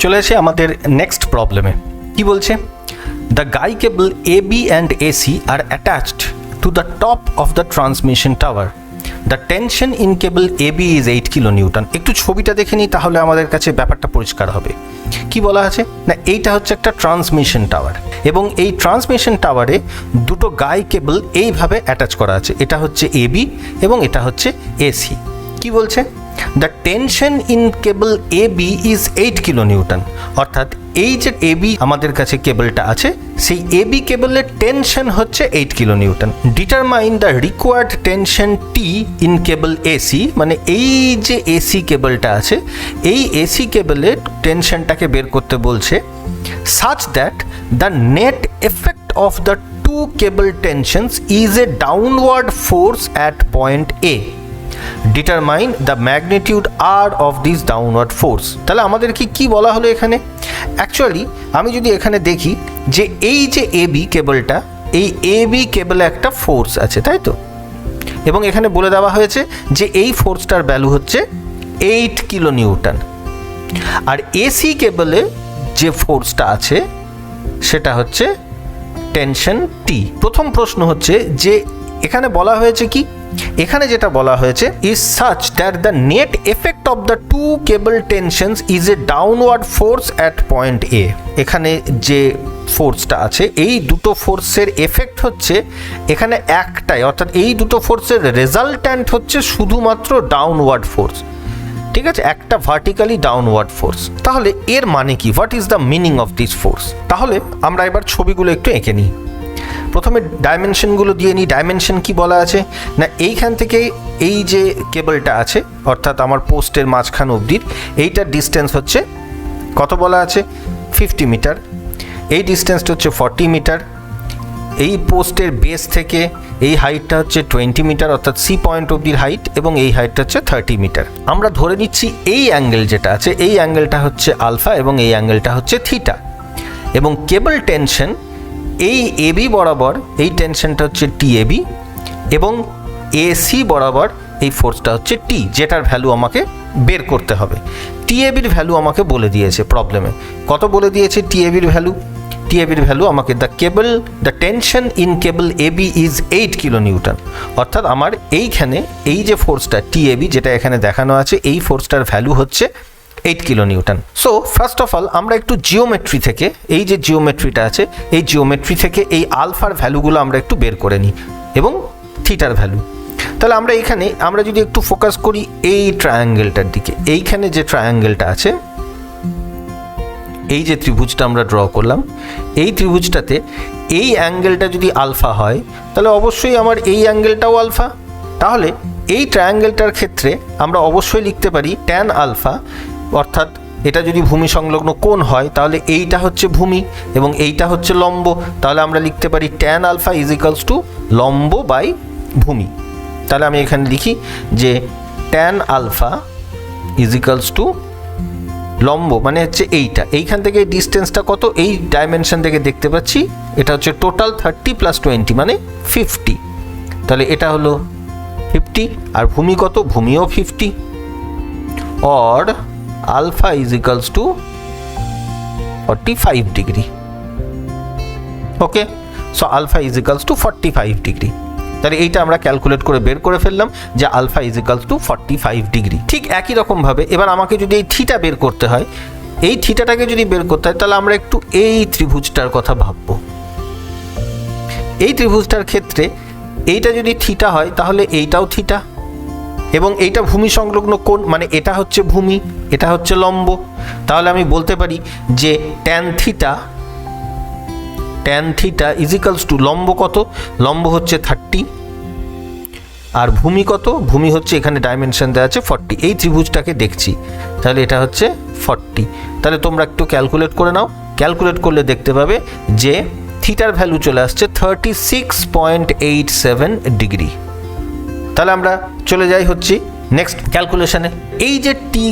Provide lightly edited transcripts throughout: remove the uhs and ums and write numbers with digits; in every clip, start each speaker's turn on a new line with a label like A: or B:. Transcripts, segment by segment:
A: চলে আসি আমাদের নেক্সট প্রবলেমে। কি বলছে? The guy cable AB and AC are attached to the top of the transmission tower. The tension in cable AB is 8 kilonewton. একটু ছবিটা দেখে নিই, তাহলে আমাদের কাছে ব্যাপারটা পরিষ্কার হবে। কি বলা আছে না, এইটা হচ্ছে একটা ট্রান্সমিশন টাওয়ার, এবং এই ট্রান্সমিশন টাওয়ারে দুটো গাই কেবল এইভাবে অ্যাটাচ করা আছে। এটা হচ্ছে AB এবং এটা হচ্ছে AC। কি বলছে? The tension in cable AB is 8 kilonewton। অর্থাৎ এই যে AB আমাদের কাছে কেবলটা আছে, সেই AB কেবলের টেনশন হচ্ছে 8 kilonewton। Determine the required tension T in cable AC, মানে এই যে AC কেবলটা আছে, এই AC কেবলের টেনশনটাকে বের করতে বলছে, such that the net effect of the two cable tensions is a downward force at point A. Determine the magnitude R of this downward force. তাহলে আমাদের কি বলা হলো এখানে? অ্যাকচুয়ালি আমি যদি এখানে দেখি যে এই যে AB কেবলটা, এই AB কেবলে একটা ফোর্স আছে, তাই তো? এবং এখানে বলে দেওয়া হয়েছে যে এই ফোর্সটার ভ্যালু হচ্ছে 8 kilonewton। আর AC কেবলে যে ফোর্সটা আছে সেটা হচ্ছে টেনশন T। প্রথম প্রশ্ন হচ্ছে যে এখানে বলা হয়েছে কি, এখানে যেটা বলা হয়েছে is such that the net effect of the two cable tensions is a downward force at point A. এখানে যে ফোর্সটা আছে, এই দুটো ফোর্সের এফেক্ট হচ্ছে এখানে একটাই, অর্থাৎ এই দুটো ফোর্সের রেজাল্ট্যান্ট হচ্ছে শুধুমাত্র ডাউনওয়ার্ড ফোর্স। ঠিক আছে, একটা ভার্টিক্যালি ডাউনওয়ার্ড ফোর্স। তাহলে এর মানে কি? What is the meaning of this force? তাহলে আমরা এবার ছবিগুলো একটু এঁকে নিই। প্রথমে ডাইমেনশনগুলো দিয়ে নিই। ডাইমেনশন কি বলা আছে না, এইখান থেকে এই যে কেবলটা আছে, অর্থাৎ আমার পোস্টের মাঝখান অবধির এইটার ডিস্টেন্স হচ্ছে কত বলা আছে? 50 মিটার। এই ডিস্টেন্সটা হচ্ছে 40 মিটার। এই পোস্টের বেস থেকে এই হাইটটা হচ্ছে 20 মিটার, অর্থাৎ সি পয়েন্ট অবধির হাইট, এবং এই হাইটটা হচ্ছে 30 মিটার। আমরা ধরে নিচ্ছি এই অ্যাঙ্গেল যেটা আছে, এই অ্যাঙ্গেলটা হচ্ছে আলফা এবং এই অ্যাঙ্গেলটা হচ্ছে থিটা। এবং কেবল টেনশন এই AB বরাবর এই টেনশনটা হচ্ছে TAB, এবং AC বরাবর এই ফোর্সটা হচ্ছে T, যেটার ভ্যালু আমাকে বের করতে হবে। TABর ভ্যালু আমাকে বলে দিয়েছে প্রবলেমে। কত বলে দিয়েছে TABর ভ্যালু? TABর ভ্যালু আমাকে the tension in cable AB is 8 kilonewton। অর্থাৎ আমার এইখানে এই যে ফোর্সটা TAB যেটা এখানে দেখানো আছে, এই ফোর্সটার ভ্যালু হচ্ছে 8 kilonewton। So first of all আমরা একটু জিওমেট্রি থেকে, এই যে জিওমেট্রিটা আছে, এই জিওমেট্রি থেকে এই আলফার ভ্যালুগুলো আমরা একটু বের করে নিই এবং থিটার ভ্যালু। তাহলে আমরা এখানে আমরা যদি একটু ফোকাস করি এই ট্রায়াঙ্গেলটার দিকে, এইখানে যে ট্রায়াঙ্গেলটা আছে, এই যে ত্রিভুজটা আমরা ড্র করলাম, এই ত্রিভুজটাতে এই অ্যাঙ্গেলটা যদি আলফা হয়, তাহলে অবশ্যই আমার এই অ্যাঙ্গেলটাও আলফা। তাহলে এই ট্রায়াঙ্গেলটার ক্ষেত্রে আমরা অবশ্যই লিখতে পারি ট্যান আলফা, অর্থাৎ এটা যদি ভূমি সংলগ্ন কোণ হয় তাহলে এইটা হচ্ছে ভূমি এবং এইটা হচ্ছে লম্ব। তাহলে আমরা লিখতে পারি tan alpha is equals to লম্ব বাই ভূমি। তাহলে আমি এখানে লিখি যে tan alpha is equals to লম্ব, মানে হচ্ছে এইটা, এইখান থেকে ডিস্টেন্সটা কত, এই ডাইমেনশন থেকে দেখতে পাচ্ছি এটা হচ্ছে টোটাল 30 + 20 মানে 50। তাহলে এটা হলো 50, আর ভূমি কত? ভূমিও 50। Or alpha is equals to 45 degree. Okay, so alpha is equals to 45 degree. তাহলে এইটা আমরা ক্যালকুলেট করে বের করে ফেললাম যে alpha is equals to 45 degree. ঠিক একই রকমভাবে এবার আমাকে যদি এই থিটা বের করতে হয়, এই থিটাটাকে যদি বের করতে হয়, তাহলে আমরা একটু এই ত্রিভুজটার কথা ভাববো। এই ত্রিভুজটার ক্ষেত্রে এইটা যদি থিটা হয় তাহলে এইটাও থিটা, এবং এইটা ভূমি সংলগ্ন কোণ, মানে এটা হচ্ছে ভূমি, এটা হচ্ছে লম্ব। তাহলে আমি বলতে পারি যে tan theta is equals to লম্ব কত? লম্ব হচ্ছে 30, আর ভূমি কত? ভূমি হচ্ছে এখানে ডাইমেনশন দেওয়া আছে 40। এই ত্রিভুজটাকে দেখছি, তাহলে এটা হচ্ছে 40। তাহলে তোমরা একটু ক্যালকুলেট করে নাও। ক্যালকুলেট করলে দেখতে পাবে যে থিটার ভ্যালু চলে আসছে 36.87 ডিগ্রি। তাহলে আমরা চলে যাই হচ্ছে নেক্সট ক্যালকুলেশনে। এই যে টি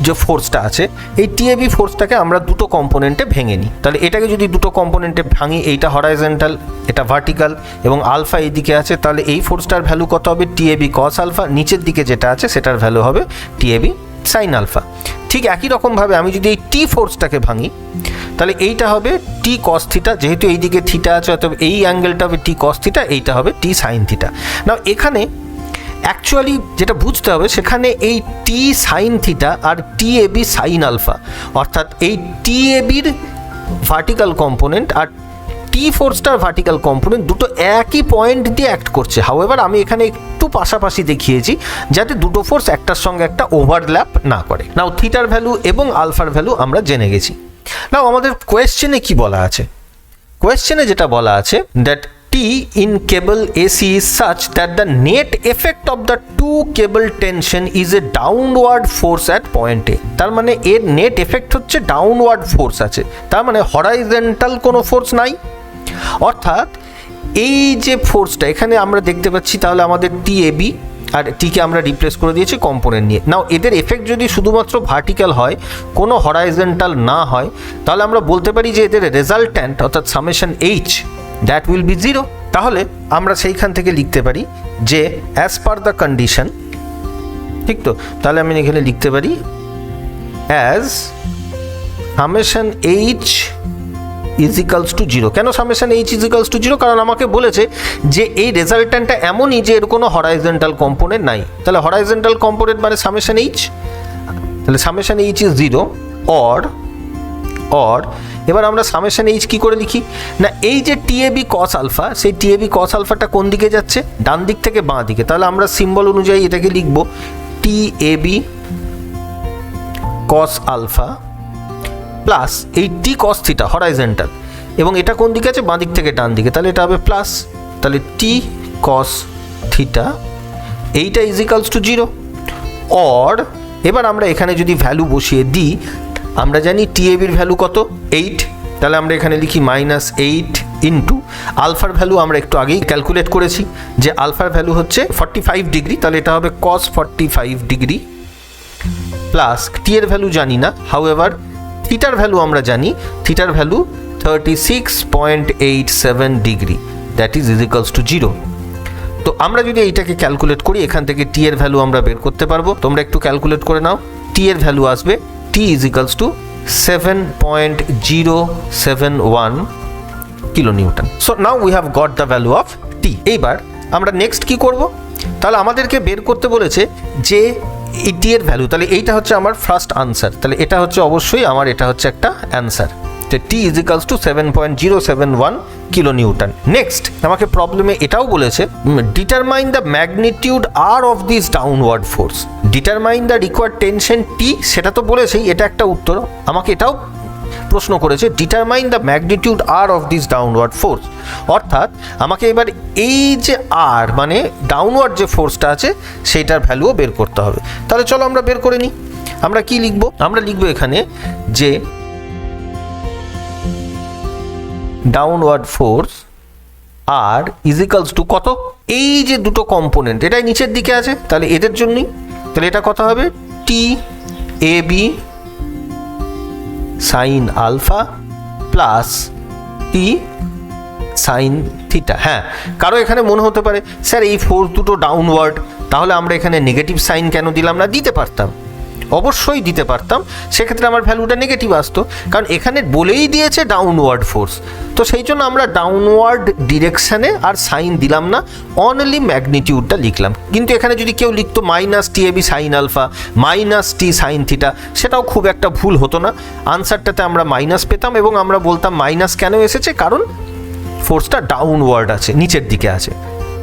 A: যে ফোর্সটা আছে, এই TAB ফোর্সটাকে আমরা দুটো কম্পোনেন্টে ভেঙে নিই। তাহলে এটাকে যদি দুটো কম্পোনেন্টে ভাঙি, এইটা হরাইজন্টাল, এটা ভার্টিক্যাল, এবং আলফা এইদিকে আছে, তাহলে এই ফোর্সটার ভ্যালু কত হবে? TAB cos alpha. নিচের দিকে যেটা আছে সেটার ভ্যালু হবে TAB sin আলফা। ঠিক একই রকমভাবে আমি যদি এই টি ফোর্সটাকে ভাঙি তাহলে এইটা হবে টি কস থিটা, যেহেতু এইদিকে থিটা আছে অতএব এই অ্যাঙ্গেলটা হবে টি কস থিটা, এইটা হবে টি সাইন থিটা। নাও এখানে অ্যাকচুয়ালি যেটা বুঝতে হবে সেখানে এই টি sine theta R T A B sine alpha, অর্থাৎ এই টি এ বির ভার্টিক্যাল কম্পোনেন্ট আর টি ফোর্সটার ভার্টিক্যাল কম্পোনেন্ট দুটো একই পয়েন্ট দিয়ে অ্যাক্ট করছে। হাউএভার আমি এখানে একটু পাশাপাশি দেখিয়েছি যাতে দুটো ফোর্স একটার সঙ্গে একটা ওভারল্যাপ না করে। নাও থিটার ভ্যালু এবং আলফার ভ্যালু আমরা জেনে গেছি। নাও আমাদের কোয়েশ্চেনে কি বলা আছে, কোয়েশ্চেনে যেটা বলা আছে that T in cable AC is such that the net effect of the two cable tension is a downward force at point A। তার মানে এর নেট এফেক্ট হচ্ছে ডাউনওয়ার্ড ফোর্স আছে, তার মানে হরাইজন্টাল কোনো ফোর্স নাই। অর্থাৎ এই যে ফোর্সটা এখানে আমরা দেখতে পাচ্ছি, তাহলে আমাদের টিএবি আর টিকে আমরা রিপ্লেস করে দিয়েছি কম্পোনেন্ট নিয়ে। নাও এদের এফেক্ট যদি শুধুমাত্র ভার্টিক্যাল হয়, কোনো হরাইজন্টাল না হয়, তাহলে আমরা বলতে পারি যে এদের রেজাল্ট্যান্ট অর্থাৎ summation H that will be zero. তাহলে আমরা সেইখান থেকে লিখতে পারি যে অ্যাজ পার দ্য কন্ডিশন, ঠিক তো, তাহলে আমি এখানে লিখতে পারি as summation H equals to zero. কেন summation H equals to zero? কারণ আমাকে বলেছে যে এই রেজাল্ট্যান্টটা এমনই যে এর কোনো হরাইজন্টাল কম্পোনেন্ট নাই। তাহলে হরাইজন্টাল কম্পোনেন্ট মানে সামেশন এইচ, তাহলে summation H is zero. Or এবার আমরা সামেশন এইচ কী করে লিখি না, এই যে টিএবি কস আলফা, সেই টিএবি কস আলফাটা কোন দিকে যাচ্ছে? ডান দিক থেকে বাঁ দিকে। তাহলে আমরা সিম্বল অনুযায়ী এটাকে লিখব টিএবি কস আলফা প্লাস এই টি কস থিটা হরাইজন্টাল, এবং এটা কোন দিকে আছে? বাঁ দিক থেকে ডান দিকে, তাহলে এটা হবে প্লাস, তাহলে টি কস থিটা এইটা ইজিক্যালস টু জিরো। অর এবার আমরা এখানে যদি ভ্যালু বসিয়ে দিই, আমরা জানি টিএবির ভ্যালু কত? 8, তাহলে আমরা এখানে লিখি -8 ইন্টু আলফার ভ্যালু আমরা একটু আগেই ক্যালকুলেট করেছি যে আলফার ভ্যালু হচ্ছে 45 ডিগ্রি, তাহলে এটা হবে cos 45 ডিগ্রি প্লাস টি এর ভ্যালু জানি না, হাউএভার থিটার ভ্যালু আমরা জানি, থিটার value 36.87 degree, that is equals to zero. তো আমরা যদি এইটাকে ক্যালকুলেট করি, এখান থেকে টি এর ভ্যালু আমরা বের করতে পারবো। তোমরা একটু ক্যালকুলেট করে নাও, টি এর ভ্যালু আসবে T is equals to 7.071 kilonewton. So now we have got the value of T. এইবার আমরা নেক্সট কি করব? তাহলে আমাদেরকে বের করতে বলেছে যে এই T এর ভ্যালু, তাহলে এইটা হচ্ছে আমার ফার্স্ট আনসার, তাহলে এটা হচ্ছে অবশ্যই আমার, এটা হচ্ছে একটা অ্যান্সার। তো T is equals to 7.071 kilonewton. Next আমাকে প্রবলেমে এটাও বলেছে determine the magnitude R of this downward force. Determine the required tension T, সেটা তো বলেছেই, এটা একটা উত্তর। আমাকে এটাও প্রশ্ন করেছে determine the magnitude R of this downward force, অর্থাৎ আমাকে এবার এই যে আর মানে ডাউনওয়ার্ড যে ফোর্সটা আছে সেইটার ভ্যালুও বের করতে হবে। তাহলে চলো আমরা বের করে নিই। আমরা কি লিখব? আমরা লিখব এখানে যে ডাউনওয়ার্ড ফোর্স আর ইজিক্যালস টু কত? এই যে দুটো কম্পোনেন্ট এটাই নিচের দিকে আছে, তাহলে এদের জন্যই, তাহলে এটা কত হবে? টি A B sine alpha plus T sine theta. হ্যাঁ, কারো এখানে মনে হতে পারে স্যার এই ফোর্স দুটো ডাউনওয়ার্ড, তাহলে আমরা এখানে নেগেটিভ সাইন কেন দিলাম না? দিতে পারতাম, অবশ্যই দিতে পারতাম, সেক্ষেত্রে আমার ভ্যালুটা নেগেটিভ আসতো, কারণ এখানে বলেই দিয়েছে ডাউনওয়ার্ড ফোর্স। তো সেই জন্য আমরা ডাউনওয়ার্ড ডিরেকশানে আর সাইন দিলাম না, অনলি ম্যাগনিটিউডটা লিখলাম। কিন্তু এখানে যদি কেউ লিখতো -TAB sine alpha -T sine theta, সেটাও খুব একটা ভুল হতো না, আনসারটাতে আমরা মাইনাস পেতাম এবং আমরা বলতাম মাইনাস কেন এসেছে? কারণ ফোর্সটা ডাউনওয়ার্ড আছে, নিচের দিকে আছে।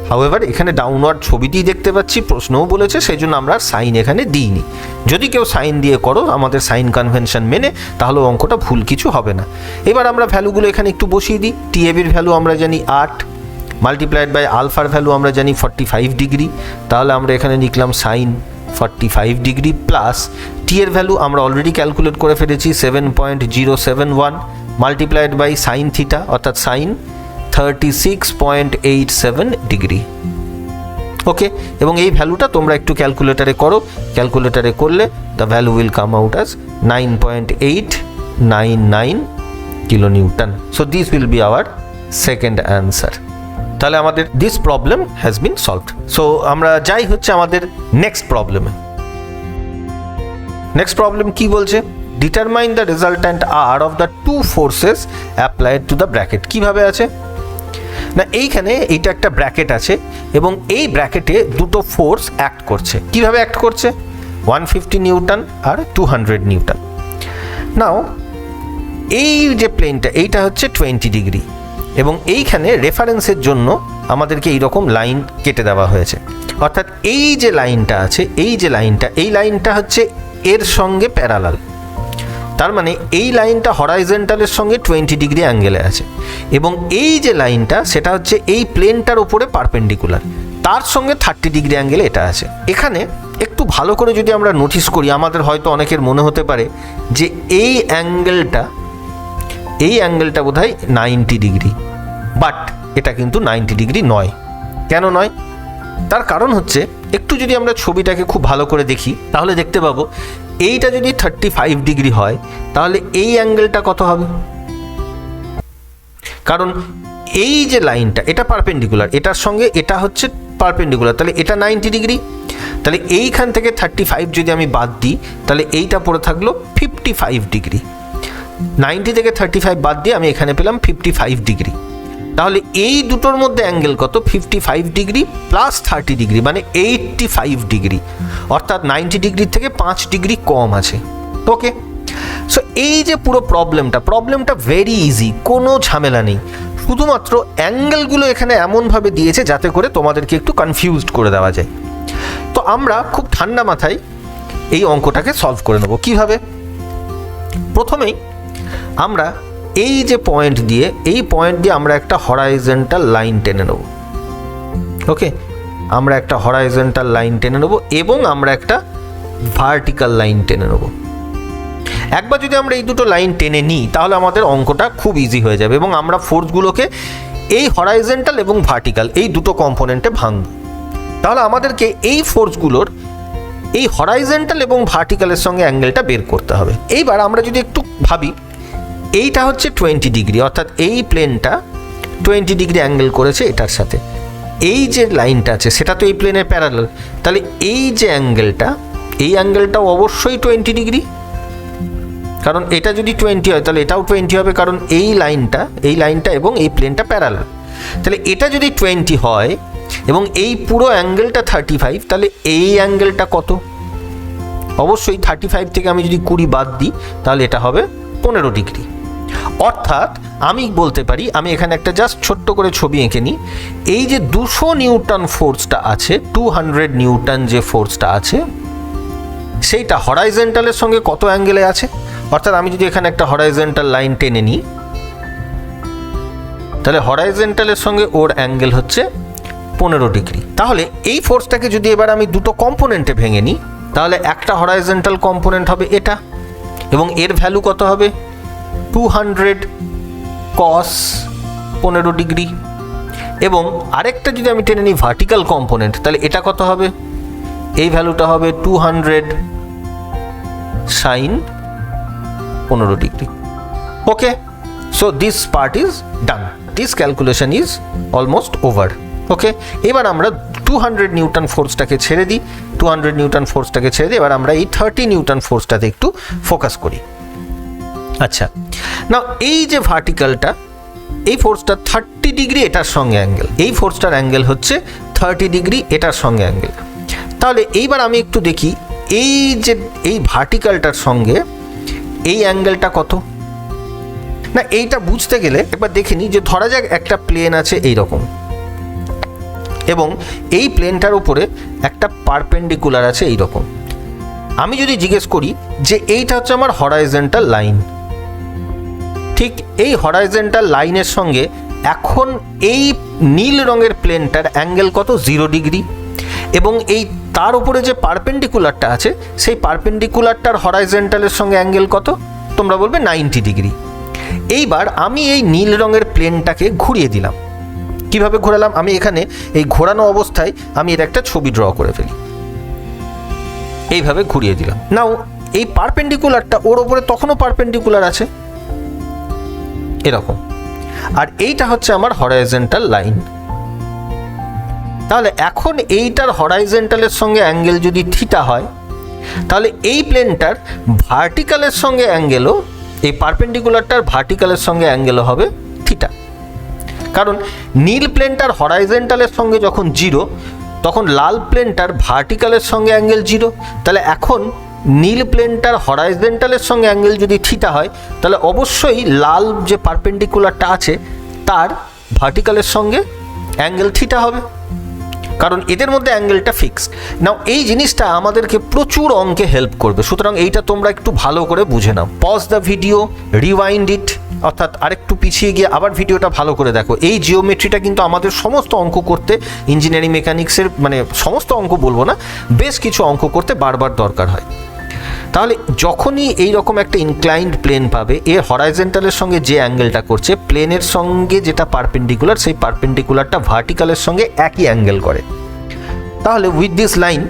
A: হাউএভার এখানে ডাউনওয়ার্ড ছবিটিই দেখতে পাচ্ছি, প্রশ্নও বলেছে, সেই জন্য আমরা সাইন এখানে দিইনি। যদি কেউ সাইন দিয়ে করো আমাদের সাইন কনভেনশন মেনে, তাহলে অঙ্কটা ভুল কিছু হবে না। এবার আমরা ভ্যালুগুলো এখানে একটু বসিয়ে দিই। টিএবির ভ্যালু আমরা জানি 8 মাল্টিপ্লাইড বাই আলফার ভ্যালু আমরা জানি 45 ডিগ্রি, তাহলে আমরা এখানে লিখলাম সাইন 45 ডিগ্রি প্লাস টি এর ভ্যালু আমরা অলরেডি ক্যালকুলেট করে ফেলেছি 7.071 মাল্টিপ্লাইড বাই সাইন থিটা অর্থাৎ সাইন 36.87 ডিগ্রি। ওকে, এবং এই ভ্যালুটা তোমরা একটু ক্যালকুলেটারে করো, ক্যালকুলেটারে করলে the value will come out as 9.899 kilonewton. So this will be our second answer. তাহলে আমাদের this problem has been solved. So আমরা যাই হচ্ছে আমাদের নেক্সট প্রবলেমে। নেক্সট প্রবলেম কি বলছে, determine the resultant R of the two forces applied to the bracket. কিভাবে আছে না, এইখানে এইটা একটা ব্র্যাকেট আছে এবং এই ব্র্যাকেটে দুটো ফোর্স অ্যাক্ট করছে। কিভাবে অ্যাক্ট করছে, 150 নিউটন আর 200 নিউটন। নাও এই যে প্লেনটা এইটা হচ্ছে 20 ডিগ্রি এবং এইখানে রেফারেন্সের জন্য আমাদেরকে এইরকম লাইন কেটে দেওয়া হয়েছে। অর্থাৎ এই যে লাইনটা আছে, এই লাইনটা হচ্ছে এর সঙ্গে প্যারালাল। তার মানে এই লাইনটা হরাইজন্টালের সঙ্গে 20 ডিগ্রি অ্যাঙ্গেলে আছে এবং এই যে লাইনটা সেটা হচ্ছে এই প্লেনটার উপরে পারপেন্ডিকুলার, তার সঙ্গে 30 ডিগ্রি অ্যাঙ্গেলে এটা আছে। এখানে একটু ভালো করে যদি আমরা নোটিস করি, আমাদের হয়তো অনেকের মনে হতে পারে যে এই অ্যাঙ্গেলটা বোধহয় 90 ডিগ্রি, বাট এটা কিন্তু 90 ডিগ্রি নয়। কেন নয়, তার কারণ হচ্ছে একটু যদি আমরা ছবিটাকে খুব ভালো করে দেখি তাহলে দেখতে পাবো এইটা যদি 35 ডিগ্রি হয় তাহলে এই অ্যাঙ্গেলটা কত হবে, কারণ এই যে লাইনটা এটা পারপেন্ডিকুলার, এটার সঙ্গে এটা হচ্ছে পারপেন্ডিকুলার, তাহলে এটা 90 ডিগ্রি। তাহলে এইখান থেকে 35 যদি আমি বাদ দিই তাহলে এইটা পড়ে থাকলো 55 ডিগ্রি। 90 থেকে 35 বাদ দিয়ে আমি এখানে পেলাম 55 ডিগ্রি। তাহলে এই দুটোর মধ্যে অ্যাঙ্গেল কত, 55 ডিগ্রি প্লাস 30 ডিগ্রি মানে 85 ডিগ্রি, অর্থাৎ 90 ডিগ্রি থেকে 5 ডিগ্রি কম আছে। ওকে, সো এই যে পুরো প্রবলেমটা ভেরি ইজি, কোনো ঝামেলা নেই, শুধুমাত্র অ্যাঙ্গেলগুলো এখানে এমনভাবে দিয়েছে যাতে করে তোমাদেরকে একটু কনফিউজড করে দেওয়া যায়। তো আমরা খুব ঠান্ডা মাথায় এই অঙ্কটাকে সলভ করে নেব। কিভাবে, প্রথমেই আমরা এই যে পয়েন্ট দিয়ে আমরা একটা হরাইজন্টাল লাইন টেনে নেব। ওকে, আমরা একটা হরাইজন্টাল লাইন টেনে নেব এবং আমরা একটা ভার্টিক্যাল লাইন টেনে নেব। একবার যদি আমরা এই দুটো লাইন টেনে নিই তাহলে আমাদের অঙ্কটা খুব ইজি হয়ে যাবে এবং আমরা ফোর্সগুলোকে এই হরাইজন্টাল এবং ভার্টিক্যাল এই দুটো কম্পোনেন্টে ভাঙব। তাহলে আমাদেরকে এই ফোর্সগুলোর এই হরাইজন্টাল এবং ভার্টিক্যালের সঙ্গে অ্যাঙ্গেলটা বের করতে হবে। এইবার আমরা যদি একটু ভাবি, এইটা হচ্ছে 20 ডিগ্রি, অর্থাৎ এই প্লেনটা 20 ডিগ্রি অ্যাঙ্গেল করেছে এটার সাথে। এই যে লাইনটা আছে সেটা তো এই প্লেনের প্যারালাল, তাহলে এই যে অ্যাঙ্গেলটাও অবশ্যই 20 ডিগ্রি, কারণ এটা যদি 20 হয় তাহলে এটাও 20 হবে, কারণ এই লাইনটা এবং এই প্লেনটা প্যারালাল। তাহলে এটা যদি 20 হয় এবং এই পুরো অ্যাঙ্গেলটা 35, তাহলে এই অ্যাঙ্গেলটা কত, অবশ্যই 35 থেকে আমি যদি 20 বাদ দিই তাহলে এটা হবে 15 ডিগ্রি। অর্থাৎ আমি বলতে পারি, আমি এখানে একটা জাস্ট ছোট্ট করে ছবি এঁকে নিই, এই যে 200 নিউটন ফোর্সটা আছে, 200 নিউটন যে ফোর্সটা আছে সেইটা হরাইজন্টালের সঙ্গে কত অ্যাঙ্গেলে আছে। অর্থাৎ আমি যদি এখানে একটা হরাইজন্টাল লাইন টেনে নিই তাহলে হরাইজন্টালের সঙ্গে ওর অ্যাঙ্গেল হচ্ছে 15 ডিগ্রি। তাহলে এই ফোর্সটাকে যদি এবার আমি দুটো কম্পোনেন্টে ভেঙে নিই তাহলে একটা হরাইজন্টাল কম্পোনেন্ট হবে এটা এবং এর ভ্যালু কত হবে 200 cos 15 ডিগ্রি, এবং আরেকটা যদি আমি টেনে নিই ভার্টিক্যাল কম্পোনেন্ট তাহলে এটা কত হবে, এই ভ্যালুটা হবে 200 sin 15 degree. Okay, so this part is done, this calculation is almost over. Okay, এবার আমরা 200 নিউটন ফোর্সটাকে ছেড়ে দিই, এবার আমরা এই 30 নিউটন ফোর্সটাতে একটু ফোকাস করি। আচ্ছা, না এই যে ভার্টিক্যালটা, এই ফোর্সটা 30 ডিগ্রি এটার সঙ্গে অ্যাঙ্গেল, এই ফোর্সটার অ্যাঙ্গেল হচ্ছে 30 ডিগ্রি এটার সঙ্গে অ্যাঙ্গেল। তাহলে এইবার আমি একটু দেখি এই যে এই ভার্টিক্যালটার সঙ্গে এই অ্যাঙ্গেলটা কত। না এইটা বুঝতে গেলে একবার দেখে নিই যে ধরা যাক একটা প্লেন আছে এই রকম এবং এই প্লেনটার উপরে একটা পারপেন্ডিকুলার আছে এই রকম। আমি যদি জিজ্ঞেস করি যে এইটা হচ্ছে আমার হরাইজন্টাল লাইন, ঠিক এই হরাইজন্টাল লাইনের সঙ্গে এখন এই নীল রঙের প্লেনটার অ্যাঙ্গেল কত, 0 ডিগ্রি, এবং এই তার উপরে যে পারপেন্ডিকুলারটা আছে সেই পারপেন্ডিকুলারটার হরাইজন্টালের সঙ্গে অ্যাঙ্গেল কত, তোমরা বলবে 90 ডিগ্রি। এইবার আমি এই নীল রঙের প্লেনটাকে ঘুরিয়ে দিলাম। কিভাবে ঘোরালাম, আমি এখানে এই ঘোরানো অবস্থায় আমি এর একটা ছবি ড্র করে ফেলি, এইভাবে ঘুরিয়ে দিলাম। নাও এই পারপেন্ডিকুলারটা ওর ওপরে তখনও পারপেন্ডিকুলার আছে এরকম, আর এইটা হচ্ছে আমার হরাইজন্টাল লাইন। তাহলে এখন এইটার হরাইজন্টালের সঙ্গে অ্যাঙ্গেল যদি থিটা হয় তাহলে এই প্লেনটার ভার্টিক্যালের সঙ্গে অ্যাঙ্গেলও, এই পারপেন্ডিকুলারটার ভার্টিক্যালের সঙ্গে অ্যাঙ্গেলও হবে থিটা। কারণ নীল প্লেনটার হরাইজেন্টালের সঙ্গে যখন 0, তখন লাল প্লেনটার ভার্টিক্যালের সঙ্গে অ্যাঙ্গেল 0। তাহলে এখন নীল প্লেনটার হরাইজেন্টালের সঙ্গে অ্যাঙ্গেল যদি থিটা হয়, তাহলে অবশ্যই লাল যে পারপেন্ডিকুলারটা আছে তার ভার্টিক্যালের সঙ্গে অ্যাঙ্গেল থিটা হবে, কারণ এদের মধ্যে অ্যাঙ্গেলটা ফিক্সড। নাও এই জিনিসটা আমাদেরকে প্রচুর অঙ্কে হেল্প করবে, সুতরাং এইটা তোমরা একটু ভালো করে বুঝে নাও। পজ দ্য ভিডিও, রিওয়াইন্ড ইট, অর্থাৎ আরেকটু পিছিয়ে গিয়ে আবার ভিডিওটা ভালো করে দেখো। এই জিওমেট্রিটা কিন্তু আমাদের সমস্ত অঙ্ক করতে, ইঞ্জিনিয়ারিং মেকানিক্সের মানে সমস্ত অঙ্ক বলবো না, বেশ কিছু অঙ্ক করতে বারবার দরকার হয়। তাহলে যখনই এই রকম একটা ইনক্লাইন্ড প্লেন পাবে, এর হরাইজেন্টালের সঙ্গে যে অ্যাঙ্গেলটা করছে, প্লেনের সঙ্গে যেটা পারপেন্ডিকুলার, সেই পারপেন্ডিকুলারটা ভার্টিক্যালের সঙ্গে একই অ্যাঙ্গেল করে। তাহলে উইথ দিস লাইন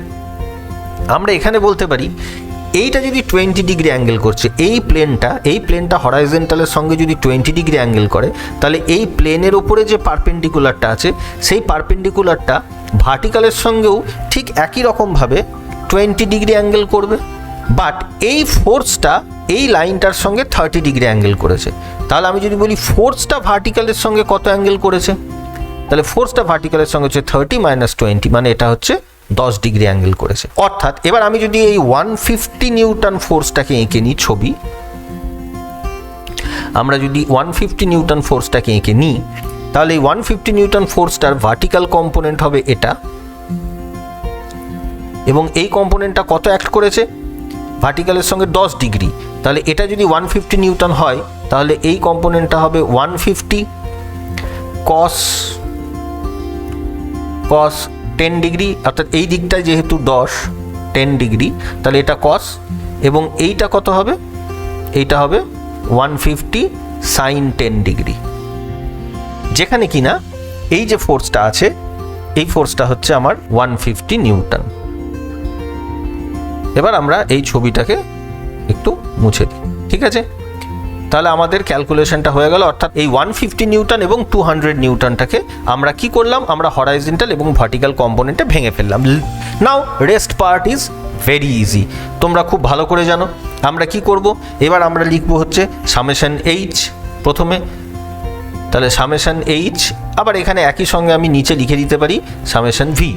A: আমরা এখানে বলতে পারি এইটা যদি 20 ডিগ্রি অ্যাঙ্গেল করছে, এই প্লেনটা হরাইজেন্টালের সঙ্গে যদি 20 ডিগ্রি অ্যাঙ্গেল করে, তাহলে এই প্লেনের ওপরে যে পারপেন্ডিকুলারটা আছে, সেই পারপেন্ডিকুলারটা ভার্টিক্যালের সঙ্গেও ঠিক একই রকমভাবে 20 ডিগ্রি অ্যাঙ্গেল করবে। বাট এই ফোর্সটা এই লাইনটার সঙ্গে 30 ডিগ্রি অ্যাঙ্গেল করেছে। তাহলে আমি যদি বলি ফোর্সটা ভার্টিক্যালের সঙ্গে কত অ্যাঙ্গেল করেছে, তাহলে ফোর্সটা ভার্টিক্যালের সঙ্গে হচ্ছে 30 - 20, মানে এটা হচ্ছে 10 ডিগ্রি অ্যাঙ্গেল করেছে। অর্থাৎ এবার আমি যদি এই 150 নিউটন ফোর্সটাকে এঁকে নিই ছবি, আমরা যদি 150 নিউটন ফোর্সটাকে এঁকে নিই, তাহলে এই 150 নিউটন ফোর্সটার ভার্টিক্যাল কম্পোনেন্ট হবে এটা, এবং এই কম্পোনেন্টটা কত অ্যাক্ট করেছে, ভার্টিক্যালের সঙ্গে 10 ডিগ্রি। তাহলে এটা যদি 150 নিউটন হয়, তাহলে এই কম্পোনেন্টটা হবে 150 cos 10 ডিগ্রি, অর্থাৎ এই দিকটায় যেহেতু 10 ডিগ্রি, তাহলে এটা cos, এবং এইটা কত হবে, এইটা হবে 150 sin 10 ডিগ্রি। যেখানে কিনা এই যে ফোর্সটা আছে, এই ফোর্সটা হচ্ছে আমার 150 নিউটন। এবার আমরা এই ছবিটাকে একটু মুছে দিই, ঠিক আছে? তাহলে আমাদের ক্যালকুলেশনটা হয়ে গেল, অর্থাৎ এই 150 নিউটন এবং 200 নিউটনটাকে আমরা কি করলাম, আমরা হরাইজন্টাল এবং ভার্টিক্যাল কম্পোনেন্টে ভেঙে ফেললাম। Now rest part is very easy, তোমরা খুব ভালো করে জানো। আমরা কি করব, এবার আমরা লিখবো হচ্ছে সামেশন এইচ প্রথমে, তাহলে সামেশন এইচ, আবার এখানে একই সঙ্গে আমি নিচে লিখে দিতে পারি সামেশন ভি।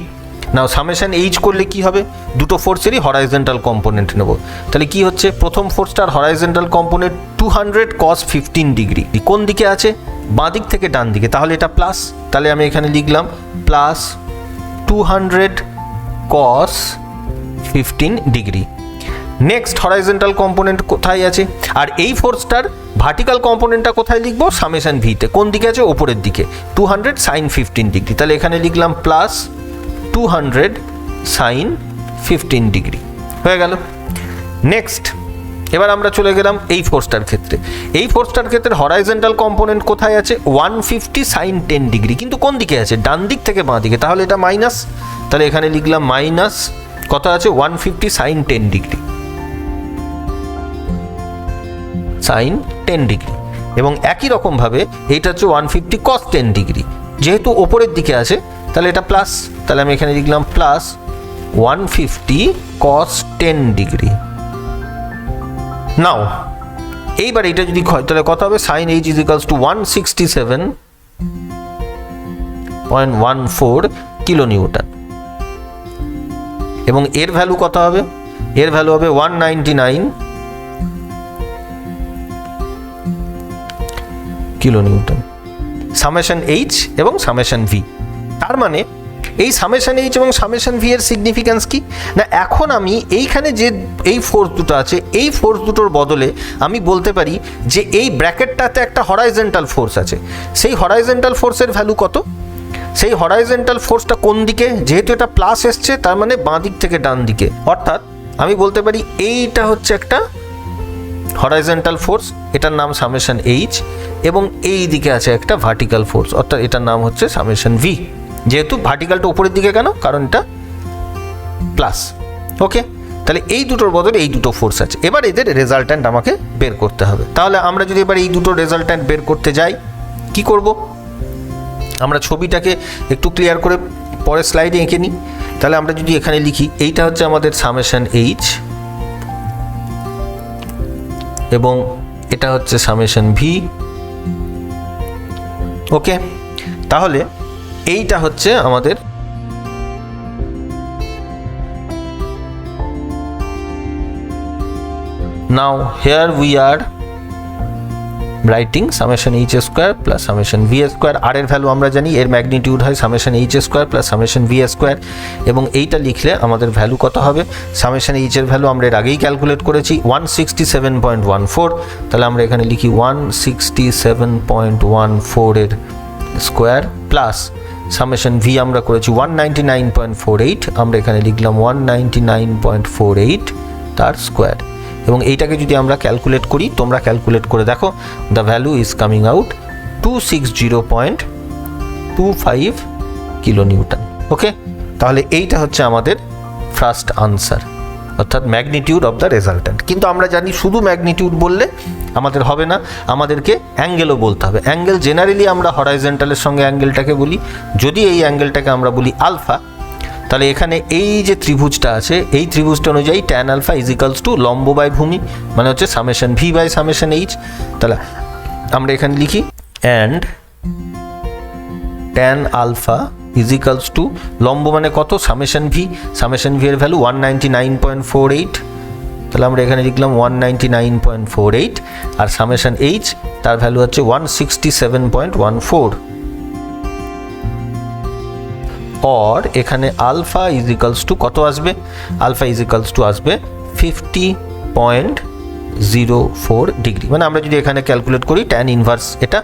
A: নাও সামেশন এইচ করলে কি হবে, দুটো ফোর্সেরই হরাইজন্টাল কম্পোনেন্ট নেব। তাহলে কি হচ্ছে, প্রথম ফোর্সটার হরাইজন্টাল কম্পোনেন্ট 200 cos 15 ডিগ্রি, কোন দিকে আছে, বাঁ দিক থেকে ডান দিকে, তাহলে এটা প্লাস, তাহলে আমি এখানে লিখলাম plus 200 cos 15 degree. Next horizontal component কোথায় আছে, আর এই ফোর্সটার ভার্টিক্যাল কম্পোনেন্টটা কোথায় লিখবো, সামেশন ভিতে, কোন দিকে আছে, ওপরের দিকে, 200 sin 15 ডিগ্রি, তাহলে এখানে লিখলাম প্লাস 200 sin 15 ডিগ্রি হয়ে গেল। নেক্সট এবার আমরা চলে গেলাম এই ফোর্সটার ক্ষেত্রে। এই ফোর্সটার ক্ষেত্রে হরাইজন্টাল কম্পোনেন্ট কোথায় আছে, 150 sin 10 ডিগ্রি, কিন্তু কোন দিকে আছে, ডান দিক থেকে বাঁ দিকে, তাহলে এটা মাইনাস, তাহলে এখানে লিখলাম মাইনাস কত আছে, 150 sin 10 ডিগ্রি, sin 10 ডিগ্রি। এবং একই রকমভাবে এইটা হচ্ছে 150 cos 10 ডিগ্রি, যেহেতু ওপরের দিকে আছে তাহলে এটা প্লাস, তাহলে আমি এখানে লিখলাম প্লাস 150 cos 10 ডিগ্রি। নাও এইবার এটা যদি হয় তাহলে কত হবে, sin h is equals to 167.14 kilo Newton, এবং এর ভ্যালু কত হবে, এর ভ্যালু হবে 199 কিলো নিউটন, সামেশন এইচ এবং সামেশন ভি। তার মানে এই সামেশন এইচ এবং সামেশন ভি এর সিগনিফিক্যান্স কি না, এখন আমি এইখানে যে এই ফোর্স দুটো আছে, এই ফোর্স দুটোর বদলে আমি বলতে পারি যে এই ব্র্যাকেটটাতে একটা হরাইজন্টাল ফোর্স আছে, সেই হরাইজন্টাল ফোর্সের ভ্যালু কত, সেই হরাইজন্টাল ফোর্সটা কোন দিকে, যেহেতু এটা প্লাস এসছে তার মানে বাঁ দিক থেকে ডান দিকে, অর্থাৎ আমি বলতে পারি এইটা হচ্ছে একটা হরাইজন্টাল ফোর্স, এটার নাম সামেশন এইচ, এবং এই দিকে আছে একটা ভার্টিক্যাল ফোর্স, অর্থাৎ এটার নাম হচ্ছে সামেশন ভি। যেহেতু ভার্টিক্যালটা উপরের দিকে কেন, কারণ এটা প্লাস। ওকে, তাহলে এই দুটোর বদলে এই দুটো ফোর্স আছে, এবার এদের রেজাল্ট্যান্ট আমাকে বের করতে হবে। তাহলে আমরা যদি এবার এই দুটো রেজাল্ট্যান্ট বের করতে যাই, কি করব, আমরা ছবিটাকে একটু ক্লিয়ার করে পরের স্লাইডে এঁকে নিই। তাহলে আমরা যদি এখানে লিখি, এইটা হচ্ছে আমাদের সামেশন এইচ, এবং এটা হচ্ছে সামেশন ভি। ওকে, তাহলে এইটা হচ্ছে আমাদের now here we are writing summation h square plus summation v square। r এর ভ্যালু আমরা জানি, এর ম্যাগনিটিউড হয় summation h square plus summation v square, এবং এইটা লিখলে আমাদের ভ্যালু কত হবে? summation h এর ভ্যালু আমরা এর আগেই ক্যালকুলেট করেছি 167.14, তাহলে আমরা এখানে লিখি 167.14 এর স্কোয়ার প্লাস সামেশন ভি আমরা করেছি 199.48, আমরা এখানে লিখলাম 199.48 তার স্কোয়ার। এবং এইটাকে যদি আমরা ক্যালকুলেট করি, তোমরা ক্যালকুলেট করে দেখো, the value is coming out 260.25 kilo newton. Okay, তাহলে এইটা হচ্ছে আমাদের ফার্স্ট আনসার, অর্থাৎ ম্যাগনিটিউড অফ দ্য রেজাল্টেন্ট। কিন্তু আমরা জানি শুধু ম্যাগনিটিউড বললে আমাদের হবে না, আমাদেরকে অ্যাঙ্গেলও বলতে হবে। অ্যাঙ্গেল জেনারেলি আমরা হরাইজন্টালের সঙ্গে অ্যাঙ্গেলটাকে বলি, যদি এই অ্যাঙ্গেলটাকে আমরা বলি আলফা, তাহলে এখানে এই যে ত্রিভুজটা আছে, এই ত্রিভুজটা অনুযায়ী tan alpha is equals to লম্ব বাই ভূমি, মানে হচ্ছে summation V by summation H. তাহলে আমরা এখানে লিখি and tan alpha is equals to লম্ব মানে কত? সামেশন ভি, সামেশন ভি এর ভ্যালু 199.48, তাহলে আমরা এখানে লিখলাম 199.48, আর সামেশন এইচ তার ভ্যালু হচ্ছে 167.14, और এখানে আলফা ইজ ইকালস টু কত আসবে? আলফা ইজ ইকালস টু আসবে 50.04 ডিগ্রি। মানে আমরা যদি এখানে ক্যালকুলেট করি ট্যান ইনভার্স এটা,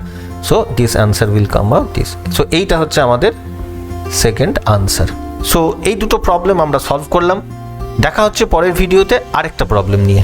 A: so this answer will come out this. So এইটা হচ্ছে আমাদের সেকেন্ড আনসার। সো এই দুটো প্রবলেম আমরা সলভ করলাম। দেখা হচ্ছে পরের ভিডিওতে আরেকটা প্রবলেম নিয়ে।